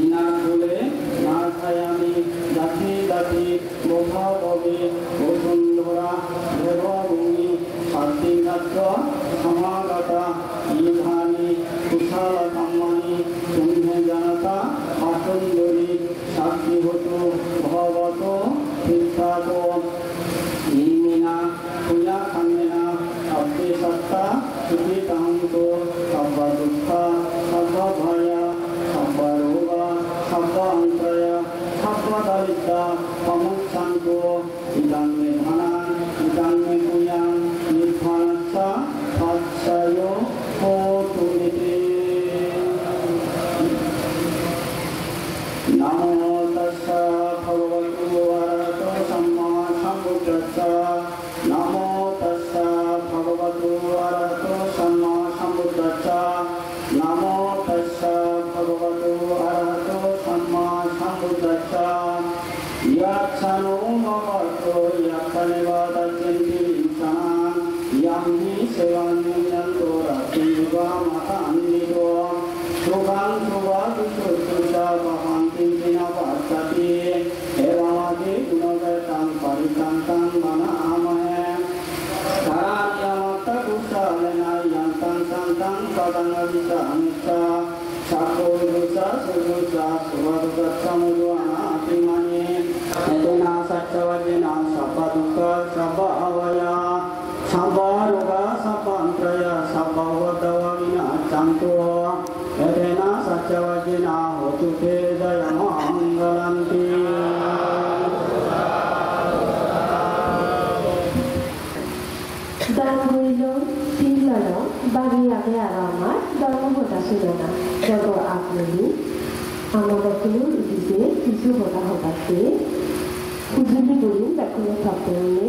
ইনাকুলে না খায়ামি জাতি জাতি বোধববে বসুন্ধরা দেবভূমি শান্তিনাথ সমাগতা ইধানি কুশাল কাম্মানি কুম্ভে জনতা আসুন্দরী সাক্ষীভূত ভগবত বিখ্যাত ইমিনা পূজা খান্দেনা অব্দে সত্তা সুখিতাহন্ত সর্ব দুঃখ সর্ব ভয়া সর্ব রোগ সর্ব অন্তয় সর্ব দরিদ্র সমুচ্ছান্ত ইদাঙ্গে ধনান ইদাঙ্গে পূজাং নির্ধনাচ্ছ আচ্ছায় হো তুমিতে নমো তস্যা ভগবতু অরহতো সম্মা সম্বুদ্ধস্য নমো তস্যা ভগবতু অরহতো সম্মা সম্বুদ্ধস্য নমো তস্যা ভগবতু অরহতো সম্মা সম্বুদ্ধস্য ইয়াচ্ছানো ভগবতো ইয়াচ্ছানেবাদচ্যন্তি ইচ্ছানাং ইয়াং হি সেবান্যন্তো রাত্রিযুগা মাতান্বিতো সুখাং সুভাদুষুষা ভবান্তি বিনা পাচ্ছতি এবামাদি গুণগতাং পরিকান্তাং মনামহে ধারান্যমত্ত কুশলেনা ইয়ান্তাং শান্তাং পদঙ্গবিচামিচ্ছা সাক্ষুরুষা সুরুষা সুভাদুষামুদুয়ানাতিমানি এতেনা সত্যবদিনা সর্বদুঃখ সর্ব অবয়া সর্ব রোগ সর্বান্ত্রয় एतेना सत्यवचिना होतु ते जयमङ्गलन्ति দান করিল তিনজন বাড়ি আগে আর আমার ধর্মহতা ছিল না যত আপনি আমাদের দিতে কিছু হতা হতাতে উদ্যোগী বলুন এখনো থাকতে নিয়ে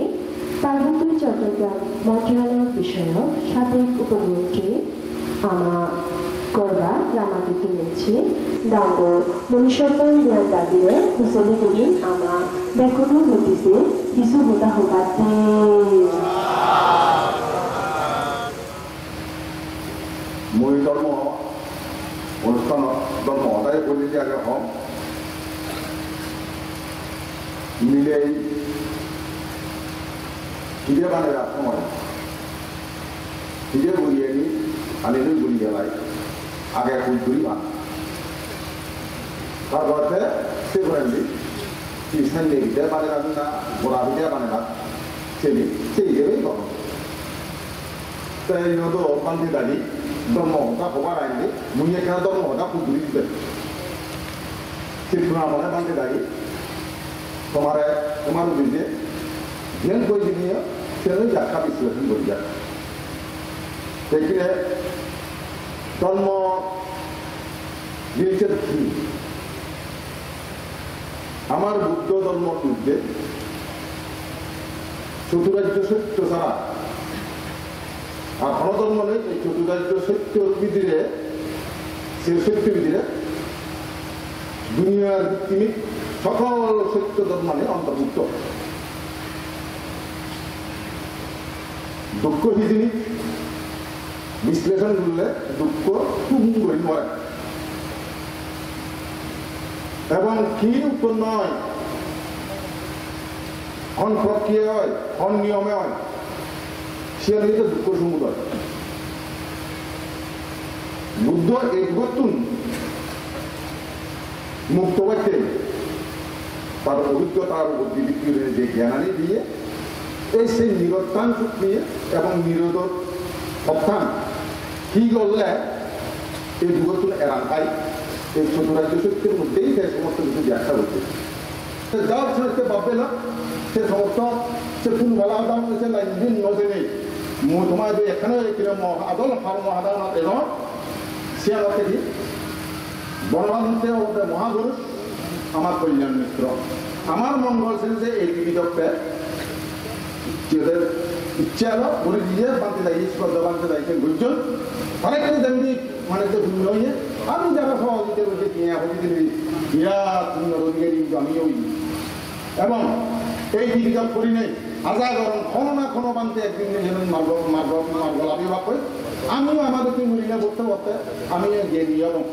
পার্বত্য চট্টগ্রাম মন্ত্রণালয় বিষয়ক সাবেক উপমন্ত্রী আমার করবা রামাদিকে নিচ্ছে দাঙ্গ মনুষ্যত্বর জ্ঞান দাবিরে হুসলি বলুন আমার দেখুন হতিছে কিছু হতা হতাতে মই ধর্ম অনুষ্ঠান ধর্ম সদায় বলি যে আগে হম মিলেই হিরে বানের সময় হিরে বলিয়ে নি আনিলে বলি গেলাই আগে ফুল করি বান তারপরে সে করেন কৃষ্ণের নেগিতে বানে রাখুন না গোড়া ভিটে বানে রাখ সেই হিসেবেই তখন তাই নতো পান্তি দাঁড়ি ধর্মহতা হবার আইনে মুই এখানে ধর্মহতা ফুটুরি দিতে শিল্পনা মনে পান্তি দাঁড়ি তোমার বুঝে জ্ঞান করে নিয়ে সেখানে যাত্রা বিশ্লেষণ করি যাক সেখানে ধর্ম জিনিসের কি আমার বুদ্ধ ধর্ম বুঝতে চতুরাজ্য সত্য ছাড়া আর ধর্ম নেই এই চতুরাজ্য সত্য বিধিরে সে সত্য বিধিরে দুনিয়ার ভিত্তিক সকল সত্য ধর্ম অন্তর্ভুক্ত দুঃখ বিধিনী বিশ্লেষণ করলে দুঃখ খুব করে মরে এবং কি উৎপন্ন হয় কোন প্রক্রিয়া হয় কোন নিয়মে হয় সে দুঃখ সমুদয় বুদ্ধ এই গতুন মুক্ত বাক্যে তার অভিজ্ঞতার বুদ্ধি বিক্রি যে জ্ঞানানি দিয়ে এই সেই নিরত্থান প্রক্রিয়া এবং নিরোধ অত্থান কি করলে এই যুগতুন এরান পাই এই চতুরাজ্য সত্যের মধ্যেই সে সমস্ত কিছু ব্যাখ্যা হচ্ছে যার সে ভাববে না সে সমস্ত সে কোন বলা দাম হয়েছে লাইন দিন নজে নেই তোমার যে এখানে আদল মহাদান এজন সে আমাকে কি বর্ণান্তে মহাপুরুষ আমার কল্যাণ মিত্র আমার মঙ্গল সেন যে এই বিদকটা যাদের ইচ্ছা হলো বলে দিয়ে বাঁধতে যাই শ্রদ্ধা বাঁধতে যাইছেন বুঝছেন অনেকটা যেমনি মানে যে ভুল হয়ে আমি যারা সহযোগিতা করছে বিরাট অধিকারী আমি ওই এবং এই বিকাশ করি নেই আজা গরম কোনো না কোনো বানতে একদিন মার্গল আবির্ভাব করে আমিও আমাদেরকে মহিলা করতে করতে আমি জ্ঞানী এবং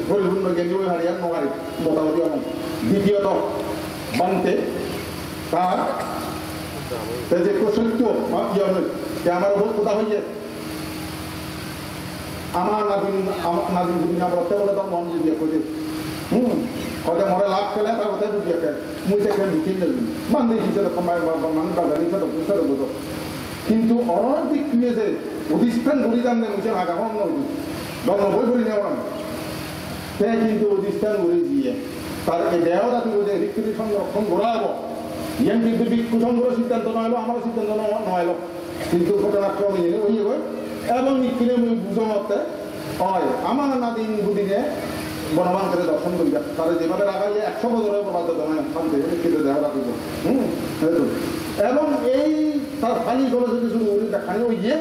পরিপূর্ণ জ্ঞানী ওই হারিয়ার নগারি মোটামুটি এবং দ্বিতীয়ত বানতে তার যে সত্য যে আমার বহু কথা হয়েছে আমার নাদিন দুদিন বলতে বলে তো মন দিয়ে করছে হয়তো মরে লাভ খেলে তার কথায় বুঝিয়ে খেলে মুই সেখানে ঢুকিয়ে নেবেন বান্ধে হিসেবে মানুষ বাজার হিসেবে বুঝতে বোঝো কিন্তু অনৈতিক ক্রিয়েছে অধিষ্ঠান ঘুরি যান না মুছে আগা হন নব্বই ঘুরি নেওয়া সে কিন্তু অধিষ্ঠান ঘুরি দিয়ে তার এই দেহটা তুই যে ঋতুটি সংরক্ষণ ঘোরাবো ইয়ান কিন্তু ভিক্ষু সংগ্রহ সিদ্ধান্ত নয় আমার সিদ্ধান্ত নয় কিন্তু ঘটনাক্রমে এনে ওই এবং নিখিলে মুই বুঝো মতে হয় আমার নাদিন দুদিনে বনবান্তরে দর্শন করি তারা যেভাবে রাখা যায় 100 বছরের প্রবাদ শান্তি কিন্তু দেহ রাখিব এবং এই তার ফালি করে যদি শুরু করি দেখানি ওই যে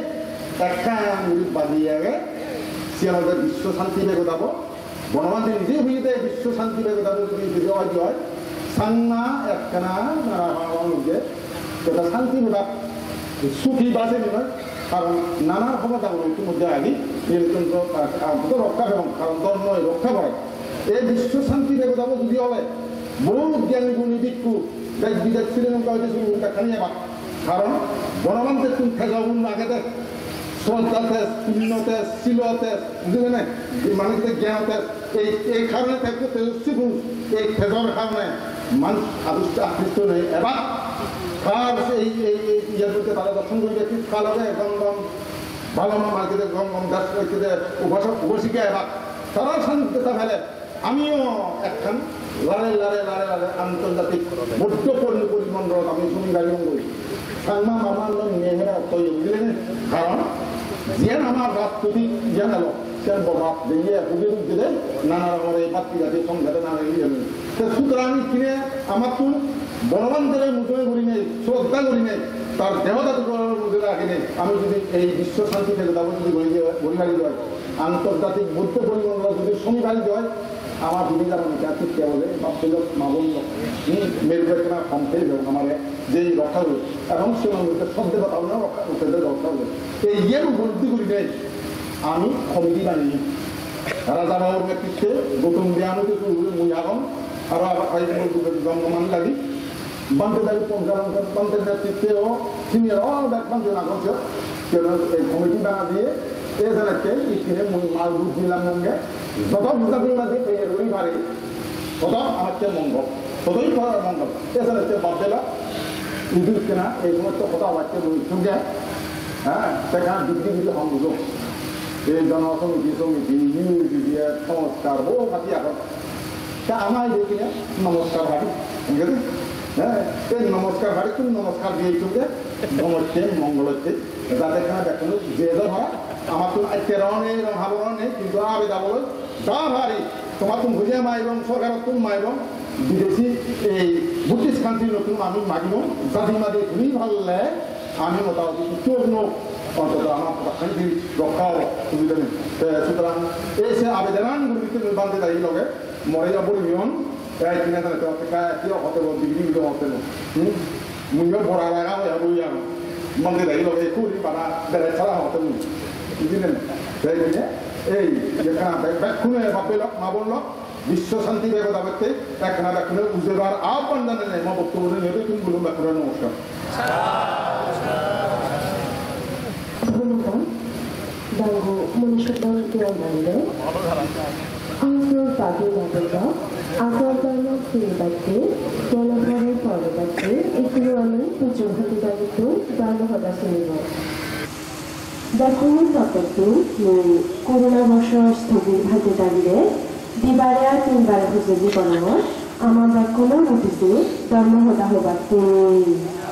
একটা মুড়ি বাঁধিয়ে আগে সে আমাদের বিশ্ব শান্তি বেগে যাব বনবান্তি নিজেই হয়ে দেয় বিশ্ব শান্তি বেগে যাব তুমি যদি হয় সান্না একখানা যে এটা শান্তি বিভাগ সুখী বাসে নয় কারণ নানা ক্ষমতাগুলো ইতিমধ্যে আগে নির্যন্ত্র রক্ষা এবং কারণ ধর্ম রক্ষা করে এই বিশ্ব শান্তি বেগে যাব যদি হবে বহু জ্ঞানী গুণী ভিক্ষু দেশ বিদেশ শ্রীলঙ্কা হইতে শুরু দেখানি এবার কারণ বনবান্তের তুমি ফেজাগুন আগে দেখ শ্রদ্ধা তেজ শূন্য তেজ শিল তেজ বুঝলে না মানুষের জ্ঞান তেজ এই কারণে থাকতে তেজস্বী পুরুষ এই ফেজর কারণে মানুষ আকৃষ্ট নেই এবার কার এই ইয়ার করতে তারা দর্শন করে দেখি কাল হবে একদম ভালো মার্কেটে গম গাছ উপসিকে এবার তারা শান্তিতা ফেলে আমিও একখান লারে লারে লারে লারে আন্তর্জাতিক বৌদ্ধ পরিমণ্ডল আমি শুনি গাড়ি করি সাংমা মামার মেয়েরা তৈরি বুঝলেন কারণ যে আমার রাত তুলি জানালো সে বাপ দিয়ে হুগি রূপ দিলে নানা রকমের এই বাতি গাছে সংঘাতে নানা সুতরাং আমি কিনে আমার তো বনবান্ধবের মুঠোয় করি নেই শ্রদ্ধা করি নেই তার দেহতা মুঠে রাখি নেই আমি যদি এই বিশ্ব শান্তি থেকে তারপর যদি গরিবাড়ি হয় আন্তর্জাতিক বৌদ্ধ পরিমণ্ডল যদি সমীকারিত হয় আমার দিদি যারা জাতির কে বলে বাপছিল মা বলল মেরুবেদনা কম ফেলে দেবেন আমার যেই রক্ষা হলো এবং সে মানুষের সদ্যে কথা হলো রক্ষা হলো এই ইয়ের উপলব্ধি করি নেই আমি কমিটি বানিয়ে রাজা বাবুর নেতৃত্বে গৌতম দেয়ানুকে মুই আগম আরো জন্মমান লাগি বান্ধে দাবি পঞ্চায়েতের নেতৃত্বেও সিনিয়র বান্ধে না করছে কেন এই কমিটি বানা দিয়ে এজনকে ইতিনে মুই মাল বুঝ দিলাম মঙ্গে যত বুঝাবি মাঝে পেয়ে রই পারে তত আমাকে মঙ্গল ততই মঙ্গল এজনকে বাদ দিলা ইঁদুর কেনা এই সমস্ত কথা আমাকে শুনে হ্যাঁ সেখানে বিক্রি দিতে সংযোগ এই জনসমিতি সমিতি ইউনিটি দিয়ে সংস্কার বহু কাটি এখন তা আমার দেখিনে নমস্কার ভাবি ঠিক আছে হ্যাঁ এই নমস্কার ভাবি তুমি নমস্কার দিয়ে চলতে নমস্তে মঙ্গল হচ্ছে যাতে এখানে দেখুন যে হয় আমার তো তেরো নেই ভালো নেই কিন্তু আবে যাব যা ভারী তোমার তুমি বুঝে মাইরম সরকার তুমি মাইরম বিদেশি এই ব্রিটিশ কান্ট্রি নতুন আমি মাগিব জাতি মাদি তুমি ভাললে আমি মোটামুটি চূর্ণ অন্তত আমার শান্তি রক্ষা সুবিধা নেই সুতরাং এই সে আবেদনগুলিকে বান্ধে দাঁড়িয়ে লগে মরে যাব নিয়ম এই কিনে হতে ডিগ্রি হতে মুইও বড়া লাগা হয়ে বই আমি বান্ধে দাঁড়িয়ে লগে খুবই পাড়া বেড়াই ছাড়া হতে বুঝলেন তাই জন্য এই যেখানে ব্যাকুনে ভাবল মা বলল বিশ্ব শান্তি বেগতা করতে একখানা ব্যাকুনে উজেবার আহ্বান জানে নেই মা বক্তব্য নেবে তুমি বলুন ব্যাকুনের নমস্কার Dango Munishodan Kiramande Asur Pagi Nabiga Asur Dharma Kiribati Jalabhare Parvati Ikuru Ami Puju Hati Dagitu Dharma Hada Suniva Dakuni Tapatu Corona Bosha Stubir Hati Dagire Dibarea Timbar Huzeji Panamor Amanda Kuna Mutisi Dharma Hada Hobati